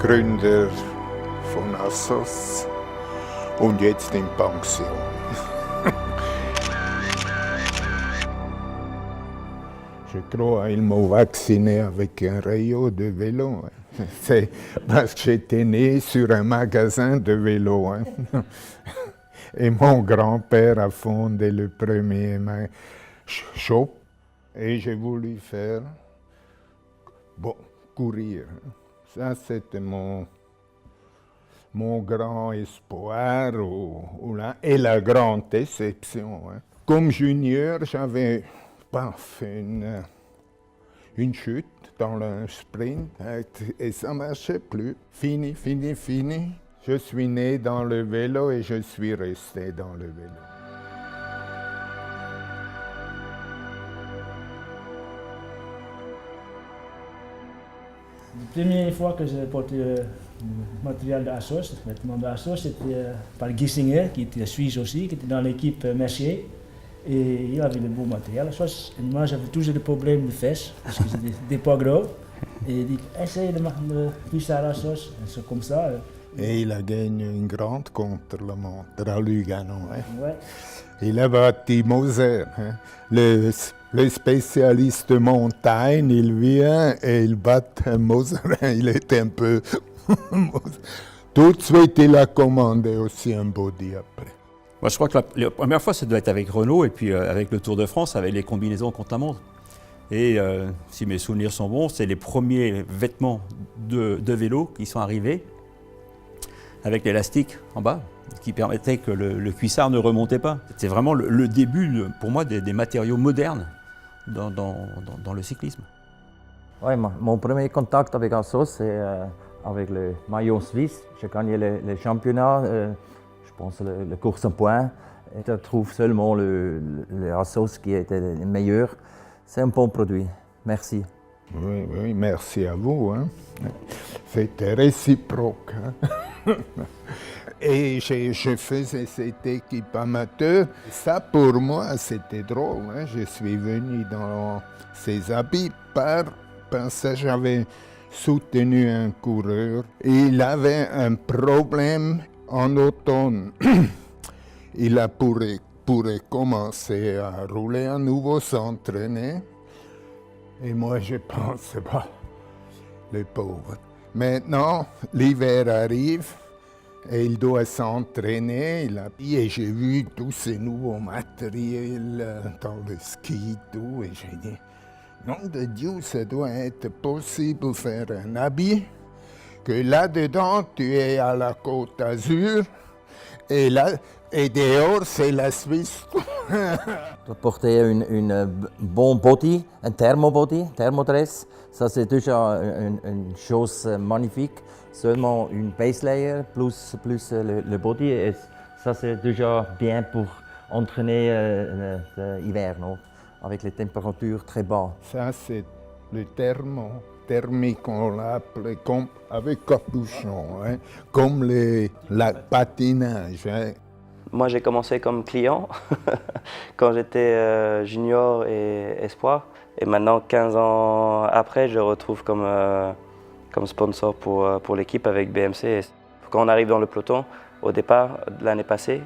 Gründer von Assos und jetzt in Pension. Je crois qu'ils m'ont vacciné avec un rayon de vélo. C'est parce que j'étais né sur un magasin de vélo. Et mon grand-père a fondé le premier shop. Et j'ai voulu faire courir. Ça, c'était mon grand espoir et la grande déception. Comme junior, j'avais fait une chute dans le sprint et ça ne marchait plus. Fini. Je suis né dans le vélo et je suis resté dans le vélo. La première fois que j'ai porté le matériel d'Assos, le vêtement d'Assos, c'était par Gissinger, qui était suisse aussi, qui était dans l'équipe Mercier. Et il avait le beau matériel. Et moi, j'avais toujours des problèmes de fesses, parce que c'était pas gros. Et il dit, essaye de puissar Assos. Et c'est comme ça. Et il a gagné une grande contre-la-montre à Lugano. Ouais. Il a battu Moser. Le spécialiste de montagne, il vient et il bat Moser. Il était un peu... Tout de suite, il a commandé aussi un body après. Moi, je crois que la première fois, ça doit être avec Renault et puis avec le Tour de France, avec les combinaisons contre la montre. Et si mes souvenirs sont bons, c'est les premiers vêtements de vélo qui sont arrivés avec l'élastique en bas, qui permettait que le cuissard ne remontait pas. C'était vraiment le début, pour moi, des matériaux modernes dans le cyclisme. Ouais, mon premier contact avec Assos, c'est avec le maillot suisse. J'ai gagné le championnat, je pense le course en point. Et je trouve seulement le Assos qui était le meilleur. C'est un bon produit. Merci. Oui, merci à vous. C'était réciproque. Et je faisais cette équipe amateur. Ça, pour moi, c'était drôle. Je suis venu dans ces habits parce que j'avais soutenu un coureur. Il avait un problème en automne. Il pourrait commencer à rouler à nouveau, s'entraîner. Et moi, je pensais, le pauvre. Maintenant, l'hiver arrive et il doit s'entraîner. Et j'ai vu tous ces nouveaux matériels dans le ski, tout. Et j'ai dit, nom de Dieu, ça doit être possible de faire un habit, que là-dedans, tu es à la Côte d'Azur, et dehors, c'est la Suisse. De porter une bon body, un thermodress, ça c'est déjà une chose magnifique. Seulement une base layer plus le body, et ça c'est déjà bien pour entraîner l'hiver, non? Avec les températures très basses. Ça c'est le thermique, on l'appelle avec capuchon, comme le patinage. Moi, j'ai commencé comme client quand j'étais junior et espoir. Et maintenant, 15 ans après, je le retrouve comme sponsor pour l'équipe avec BMC. Et quand on arrive dans le peloton, au départ de l'année passée,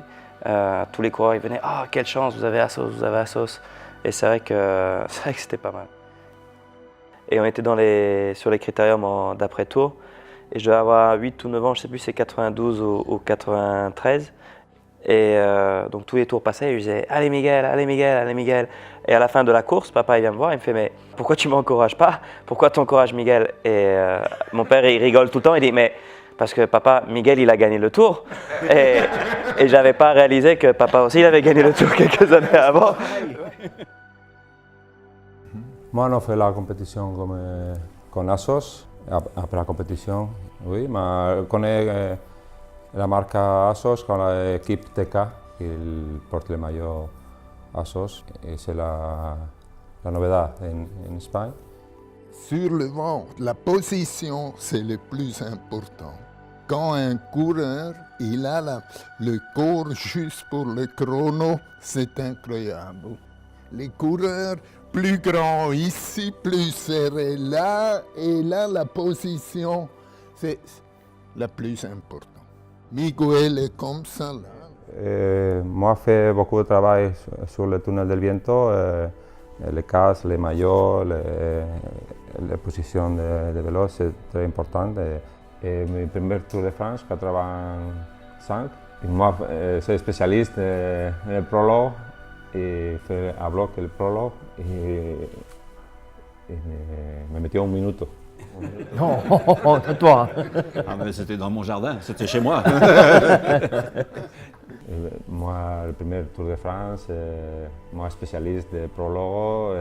tous les coureurs ils venaient « Ah, quelle chance, vous avez Assos !» Et c'est vrai que c'était pas mal. Et on était sur les critériums d'après-tour. Et je devais avoir 8 ou 9 ans, je ne sais plus, c'est 92 ou 93. Et donc tous les tours passaient, je disais « Allez Miguel, allez Miguel, allez Miguel !» Et à la fin de la course, papa il vient me voir, il me fait « Mais pourquoi tu ne m'encourages pas? Pourquoi tu encourages Miguel ?» Et mon père il rigole tout le temps, il dit « Mais parce que papa, Miguel il a gagné le tour. » Et je n'avais pas réalisé que papa aussi il avait gagné le tour quelques années avant. Moi, on fait la compétition con Assos. Après la compétition, oui, mais je connais la marque Assos con l'équipe TK qui porte le maillot Assos. Et c'est la novedad en Espagne. Sur le ventre, la position, c'est le plus important. Quand un coureur, il a le corps juste pour le chrono, c'est incroyable. Les coureurs plus grands ici, plus serrés là, et là, la position, C'est le plus important. Miguel est comme ça, là. Moi, j'ai fait beaucoup de travail sur le tunnel del viento, les casques, les maillots, les positions de vélo, c'est très important. Et mon premier Tour de France, 85, et moi, je suis spécialiste dans le prologue, et fait un bloc le prologue, et me mettais 1 minute. Non, toi. Ah, mais c'était dans mon jardin, c'était chez moi. Moi, le premier Tour de France, moi spécialiste de prologue,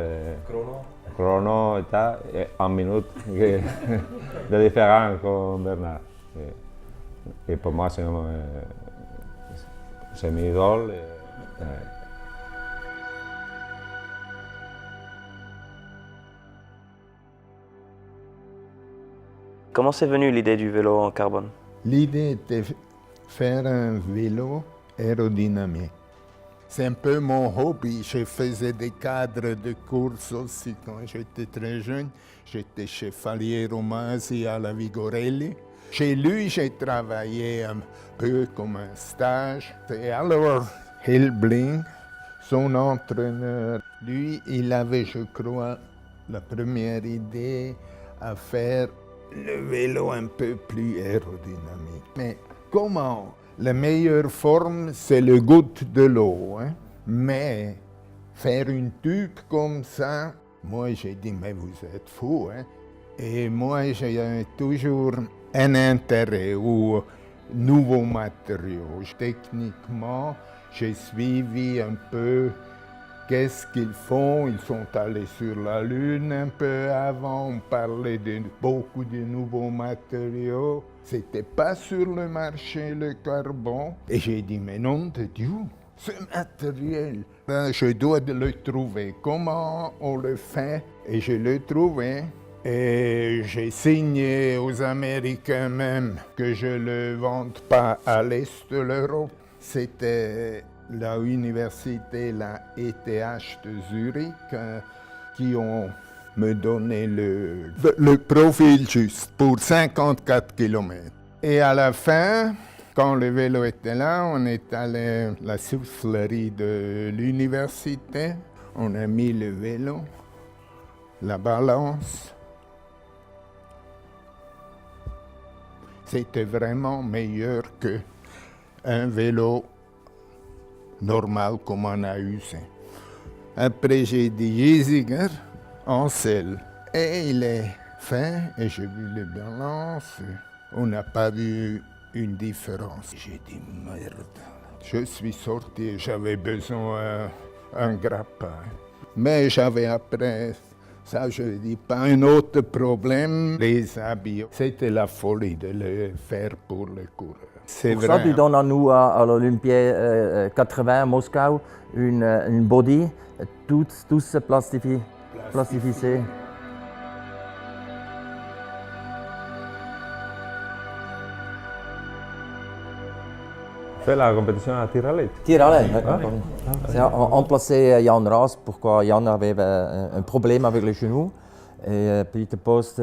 chrono et ça, et 1 minute de différence comme Bernard. Et pour moi, c'est mon idole. Comment c'est venu l'idée du vélo en carbone? L'idée était de faire un vélo aérodynamique. C'est un peu mon hobby. Je faisais des cadres de course aussi quand j'étais très jeune. J'étais chez Falier Romasi à la Vigorelli. Chez lui, j'ai travaillé un peu comme un stage. Et alors, Helbling, son entraîneur, lui, il avait, je crois, la première idée à faire le vélo un peu plus aérodynamique. Mais comment? La meilleure forme, c'est le goutte de l'eau. Hein? Mais faire une tube comme ça, moi j'ai dit, mais vous êtes fou. Hein? Et moi j'ai toujours un intérêt aux nouveaux matériaux. Techniquement, j'ai suivi un peu qu'est-ce qu'ils font. Ils sont allés sur la Lune un peu avant, on parlait de beaucoup de nouveaux matériaux. C'était pas sur le marché le carbone. Et j'ai dit, mais nom de Dieu, ce matériel, je dois le trouver. Comment on le fait? Et je l'ai trouvé. Et j'ai signé aux Américains même que je ne le vende pas à l'est de l'Europe. C'était l'université, la ETH de Zurich, qui ont me donné le profil juste pour 54 km. Et à la fin, quand le vélo était là, on est allé à la soufflerie de l'université. On a mis le vélo, la balance. C'était vraiment meilleur qu'un vélo normal comme on a eu. Après, j'ai dit Giesinger en selle. Et il est fin, et j'ai vu les balances. On n'a pas vu une différence. J'ai dit merde. Je suis sorti, j'avais besoin d'un grappin. Mais j'avais après, ça je ne dis pas, un autre problème, les habits. C'était la folie de le faire pour les coureurs. C'est Pour ça, tu donnes à nous à l'Olympia 80 à Moscou une body, tous plastifiés. Fait la compétition à tir à l'aide. Tir à l'aide, c'est remplacé Jan Raas, pourquoi Jan avait un problème avec les genoux. Et Peter Post,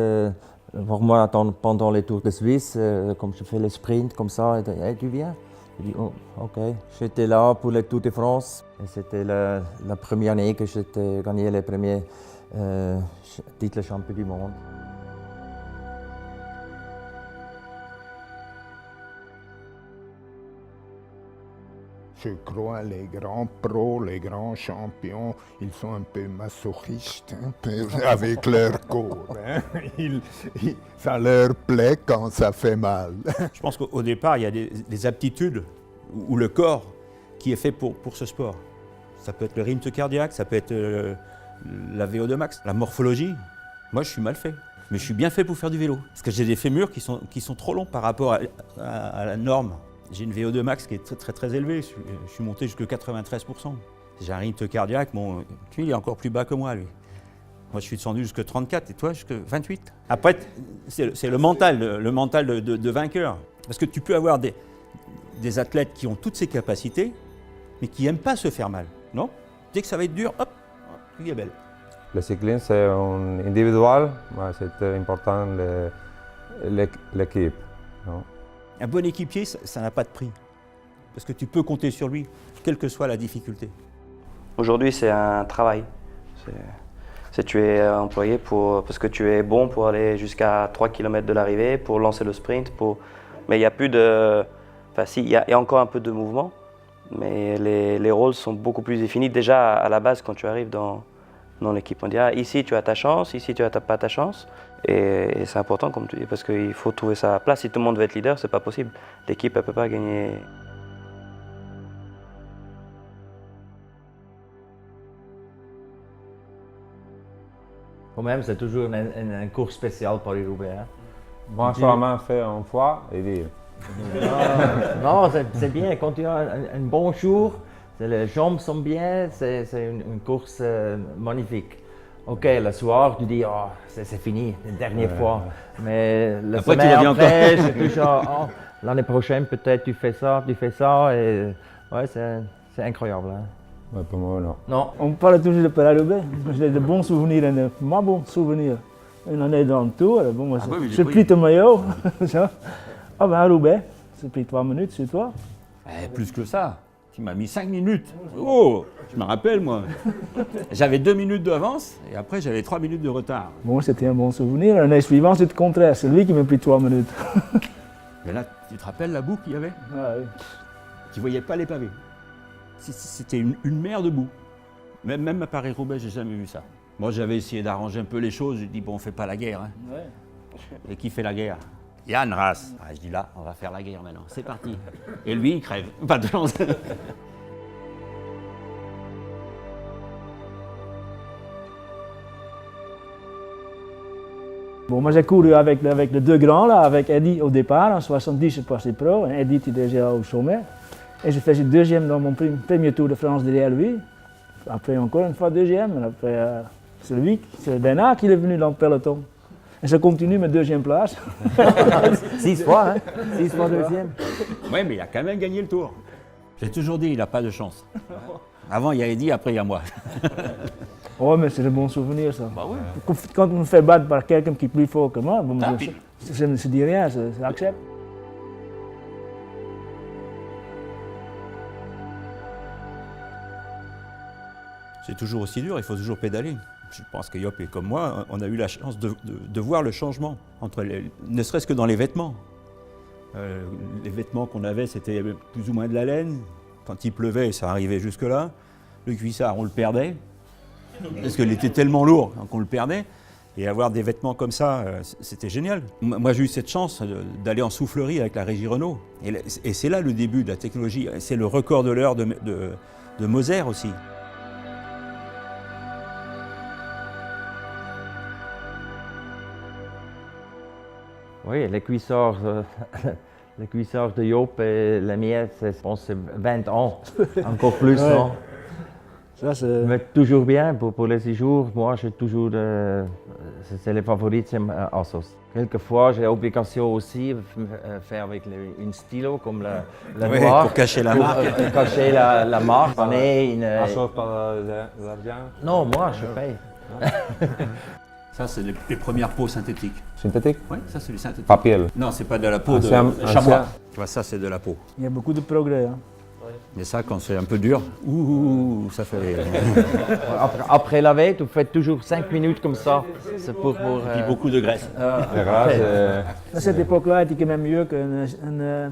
pour moi, pendant les Tours de Suisse, comme je fais les sprints comme ça, il dit hey, tu viens? Je dis oh, ok. J'étais là pour les Tours de France. Et c'était la première année que j'ai gagné les premiers titres champion du monde. Je crois les grands pros, les grands champions, ils sont un peu masochistes avec leur corps. Hein. Ça leur plaît quand ça fait mal. Je pense qu'au départ, il y a des aptitudes ou le corps qui est fait pour ce sport. Ça peut être le rythme cardiaque, ça peut être la VO2 max, la morphologie. Moi, je suis mal fait, mais je suis bien fait pour faire du vélo. Parce que j'ai des fémurs qui sont trop longs par rapport à la norme. J'ai une VO2 max qui est très élevée, je suis monté jusqu'à 93%. J'ai un rythme cardiaque, lui il est encore plus bas que moi lui. Moi je suis descendu jusqu'à 34 et toi jusqu'à 28. Après c'est le mental de vainqueur. Parce que tu peux avoir des athlètes qui ont toutes ces capacités, mais qui n'aiment pas se faire mal, non? Dès que ça va être dur, hop, tu est belle. Le cyclisme c'est individuel, mais c'est important l'équipe. Non? Un bon équipier, ça n'a pas de prix. Parce que tu peux compter sur lui, quelle que soit la difficulté. Aujourd'hui, c'est un travail. Tu es employé parce que tu es bon pour aller jusqu'à 3 km de l'arrivée, pour lancer le sprint. Mais il n'y a plus de... Enfin, si, il y a encore un peu de mouvement, mais les rôles sont beaucoup plus définis. Déjà, à la base, quand tu arrives dans l'équipe, on dit ici, tu as ta chance, ici, tu n'as pas ta chance. Et c'est important, comme tu dis, parce qu'il faut trouver sa place. Si tout le monde veut être leader, ce n'est pas possible. L'équipe, elle ne peut pas gagner. Quand même, c'est toujours une course spéciale Paris-Roubaix. Hein. Moi, seulement fait une fois et dire. Non, c'est bien. Quand tu as un bon jour, les jambes sont bien, c'est une course magnifique. Ok, le soir, tu dis, oh, c'est fini, la dernière fois. Mais la Après, semaine après, c'est toujours, oh, l'année prochaine, peut-être tu fais ça. Et ouais, c'est incroyable. Hein. Ouais, pour moi, non. Non. On parle toujours de Paris-Roubaix. J'ai de bons souvenirs et de moins bons souvenirs. Une année dans le tour, bon, moi, j'ai pris ton maillot. Ah ben à Roubaix, j'ai pris 3 minutes sur toi. Plus que ça. Tu m'as mis 5 minutes. Oh, je me rappelle, moi. J'avais 2 minutes d'avance et après, j'avais 3 minutes de retard. Bon, c'était un bon souvenir. L'année suivante, c'est le contraire. C'est lui qui m'a pris 3 minutes. Mais là, tu te rappelles la boue qu'il y avait? Ah, oui. Tu voyais pas les pavés. C'était une mer de boue. Même à Paris-Roubaix, j'ai jamais vu ça. Moi, j'avais essayé d'arranger un peu les choses. J'ai dit, bon, on fait pas la guerre. Hein. Ouais. Et qui fait la guerre? Yann Ras. Je dis là, on va faire la guerre maintenant. C'est parti. Et lui, il crève. Pas de chance. Bon, moi j'ai couru avec les deux grands, là, avec Eddy au départ. En 70, je suis passé pro. Et Eddy était déjà au sommet. Et je faisais deuxième dans mon premier Tour de France derrière lui. Après encore une fois deuxième. Après, c'est Bernard qui est venu dans le peloton. Et ça continue ma deuxième place. 6 fois, hein? 6 fois deuxième. Oui, mais il a quand même gagné le tour. J'ai toujours dit, il n'a pas de chance. Avant, il y a Eddy, après, il y a moi. Oh, mais c'est un bon souvenir, ça. Bah ouais. Quand on me fait battre par quelqu'un qui est plus fort que moi, bon, je ne dis rien, j'accepte. C'est toujours aussi dur, il faut toujours pédaler. Je pense que Yop est comme moi, on a eu la chance de voir le changement, ne serait-ce que dans les vêtements. Les vêtements qu'on avait, c'était plus ou moins de la laine. Quand il pleuvait, ça arrivait jusque-là. Le cuissard, on le perdait, parce qu'il était tellement lourd qu'on le perdait. Et avoir des vêtements comme ça, c'était génial. Moi, j'ai eu cette chance d'aller en soufflerie avec la Régie Renault. Et c'est là le début de la technologie. C'est le record de l'heure de Moser aussi. Oui, les cuissards de Joop et les miens, je pense que c'est 20 ans, encore plus. Ouais. Non? Ça, Mais toujours bien pour les 6 jours. Moi, j'ai toujours c'est les favoris, c'est Assos. Quelquefois, j'ai l'obligation aussi de faire avec une stylo comme la Oui, noire. pour cacher la marque. Pour cacher la marque. Assos par l'argent. Non, moi, je paye. Ça, c'est les premières peaux synthétiques. Synthétique? Oui, ça, c'est du synthétique. Papier. Non, c'est pas de la peau de Ancien- chamois. Tu vois, ça, c'est de la peau. il y a beaucoup de progrès. Hein. Mais ça, quand c'est un peu dur, ça fait... Après laver, tu fais toujours 5 minutes comme ça. C'est pour Et puis beaucoup de graisse. La grâce, À cette époque-là, était quand même mieux qu'un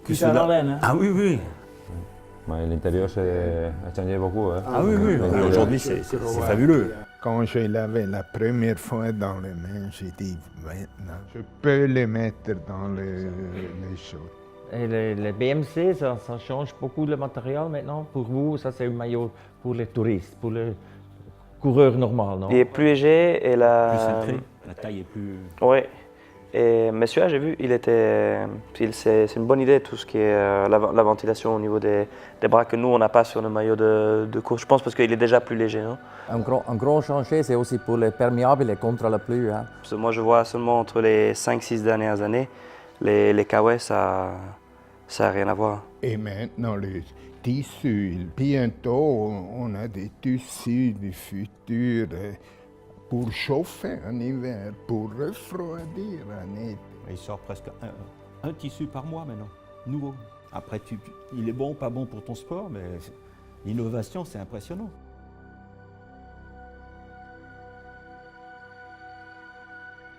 cuissard en laine. Hein. Ah oui, oui. mais l'intérieur a changé beaucoup. Hein. Ah oui, oui. Donc, Aujourd'hui, c'est fabuleux. Quand je l'avais la première fois dans les mains, j'ai dit maintenant, je peux les mettre dans les choses. Et les BMC, ça change beaucoup le matériel maintenant. Pour vous, ça c'est un maillot pour les touristes, pour les coureurs normaux, non? Il est plus léger et Plus cintré, la taille est plus... Oui. Mais celui-là, j'ai vu, c'est une bonne idée, tout ce qui est la ventilation au niveau des bras que nous, on n'a pas sur le maillot de course. Je pense parce qu'il est déjà plus léger. Hein. Un grand changement, c'est aussi pour les perméables et contre la pluie. Hein. Parce que moi, je vois seulement entre les 5-6 dernières années, les Kawaii, ça n'a rien à voir. Et maintenant, les tissus, bientôt, on a des tissus du futur pour chauffer en hiver, pour refroidir en été. Il sort presque un tissu par mois maintenant, nouveau. Après, il est bon ou pas bon pour ton sport, mais l'innovation, c'est impressionnant.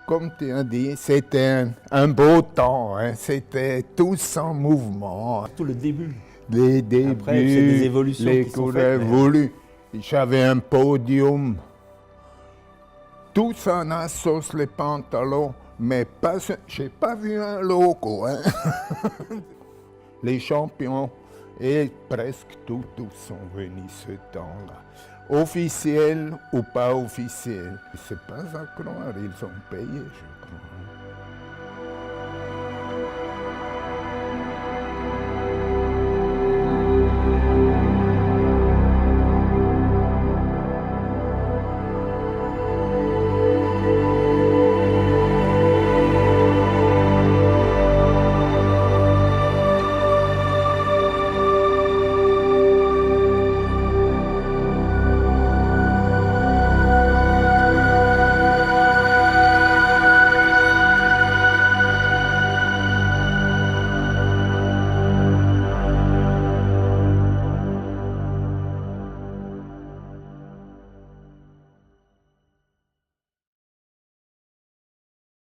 Comme tu as dit, c'était un beau temps, hein. C'était tous en mouvement. Tout le début. Les débuts, Après, c'est des évolutions les qui sont coureurs faites, mais- voulus. J'avais un podium, tous en assos les pantalons, mais pas, j'ai pas vu un logo. Hein. Les champions, et presque tous sont venus ce temps-là. Officiel ou pas officiel, c'est pas à croire, ils ont payé.